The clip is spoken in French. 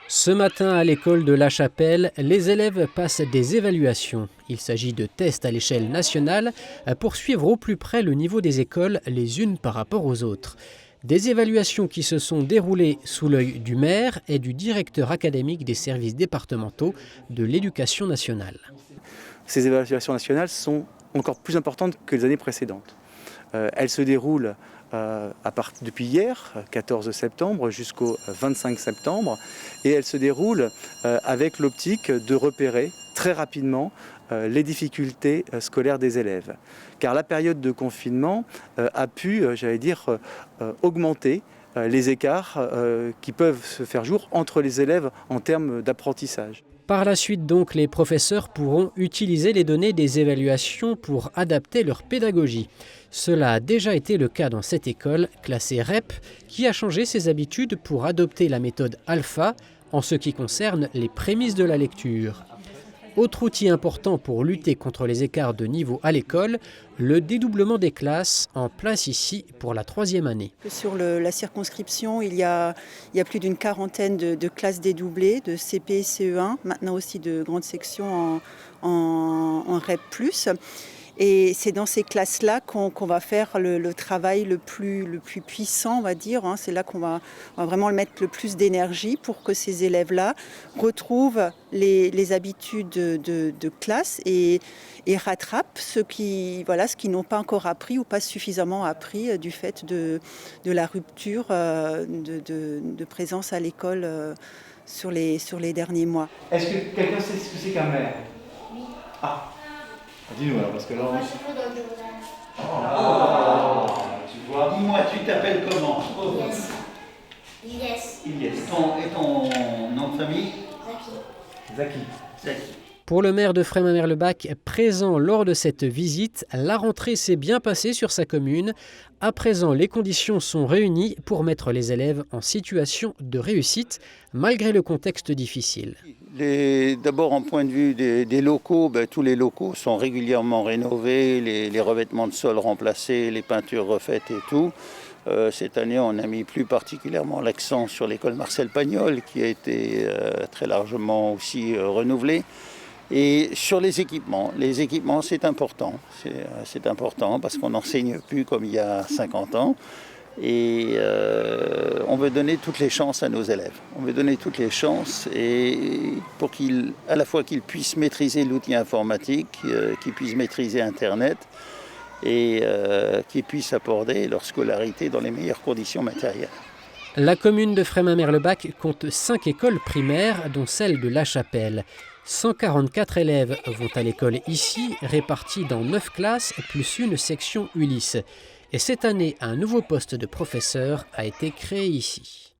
Ce matin, à l'école de La Chapelle, les élèves passent des évaluations. Il s'agit de tests à l'échelle nationale pour suivre au plus près le niveau des écoles les unes par rapport aux autres. Des évaluations qui se sont déroulées sous l'œil du maire et du directeur académique des services départementaux de l'éducation nationale. Ces évaluations nationales sont encore plus importantes que les années précédentes. Elles se déroulent depuis hier, 14 septembre, jusqu'au 25 septembre, et elles se déroulent avec l'optique de repérer très rapidement les difficultés scolaires des élèves. Car la période de confinement a pu, augmenter les écarts qui peuvent se faire jour entre les élèves en termes d'apprentissage. Par la suite donc, les professeurs pourront utiliser les données des évaluations pour adapter leur pédagogie. Cela a déjà été le cas dans cette école, classée REP, qui a changé ses habitudes pour adopter la méthode alpha en ce qui concerne les prémices de la lecture. Autre outil important pour lutter contre les écarts de niveau à l'école, le dédoublement des classes en place ici pour la 3e année. Sur la circonscription, il y a plus d'une quarantaine de classes dédoublées, de CP et CE1, maintenant aussi de grandes sections en REP+. Et c'est dans ces classes-là qu'on va faire le travail le plus puissant, on va dire. C'est là qu'on va vraiment mettre le plus d'énergie pour que ces élèves-là retrouvent les habitudes de classe et rattrapent ce qui n'ont pas encore appris ou pas suffisamment appris du fait de la rupture de présence à l'école sur les derniers mois. Est-ce que quelqu'un sait ce que c'est qu'un maire? Oui. Ah. Dis-nous alors, parce que là... Moi, je joue dans le village. Tu vois. Dis-moi, tu t'appelles comment? Ilyes. Et ton nom de famille? Zaki. Pour le maire de Frémin-Merlebach, présent lors de cette visite, la rentrée s'est bien passée sur sa commune. À présent, les conditions sont réunies pour mettre les élèves en situation de réussite, malgré le contexte difficile. D'abord, en point de vue des locaux, tous les locaux sont régulièrement rénovés, les revêtements de sol remplacés, les peintures refaites et tout. Cette année, on a mis plus particulièrement l'accent sur l'école Marcel Pagnol, qui a été très largement aussi renouvelée. Et sur les équipements c'est important. C'est important parce qu'on n'enseigne plus comme il y a 50 ans. Et on veut donner toutes les chances à nos élèves. On veut donner toutes les chances pour à la fois qu'ils puissent maîtriser l'outil informatique, qu'ils puissent maîtriser Internet et qu'ils puissent aborder leur scolarité dans les meilleures conditions matérielles. La commune de Frémin-Merlebach compte 5 écoles primaires, dont celle de La Chapelle. 144 élèves vont à l'école ici, répartis dans 9 classes, plus une section Ulysse. Et cette année, un nouveau poste de professeur a été créé ici.